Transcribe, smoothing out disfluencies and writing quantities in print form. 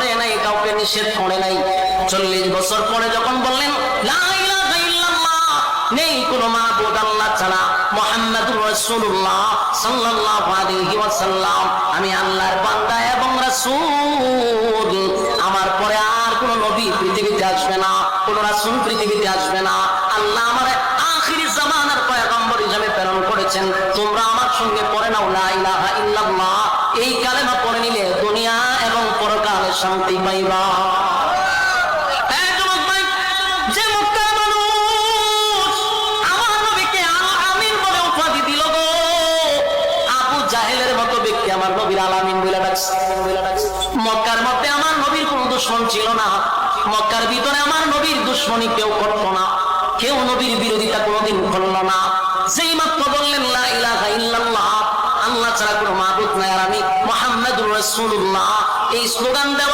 করে নাই, কাউকে নিষেধ করে নাই। 40 বছর পরে যখন বললেন লা ইলাহা ইল্লাল্লাহ, নেই কোনো মাবুদ আল্লাহ ছাড়া, মুহাম্মাদুর রাসূলুল্লাহ সাল্লাল্লাহু আলাইহি ওয়াসাল্লাম আমি আল্লাহর বান্দা এবং রাসূল, আমার পরে আর কোনো নবী পৃথিবীতে আসবে না, কোনো রাসূল পৃথিবীতে আসবে না, আল্লাহ আমার আখিরি জামানার পয়গম্বর হিসেবে প্রেরণ করেছেন, তোমরা আমার সঙ্গে পড়ে নাও লা ইলাহা ইল্লাল্লাহ। এই কালেমা পড়ে নিলে দুনিয়া এবং পরকালে শান্তি পাইবা। যে মক্কার মানুষ আমার নবীকে আল আমিন বলে উপাধি দিল গো, আবু জাহেলের মতো ব্যক্তি আমার নবীর আল আমিন বলে ডাকছে। মক্কার মধ্যে আমার নবীর কোনো দুশমন ছিল না, মক্কার ভিতরে আমার নবীর দুশমনী কেউ করতো না, কেউ নবীর বিরোধিতা কোনোদিন করলো না। যেই মাত্র বললেন লা ইলাহা ইল্লাল্লাহ, আল্লাহ ছাড়া কোনো মাবুদ নাই আর আমি মুহাম্মাদুর রাসূলুল্লাহ, এই স্লোগান দেওয়া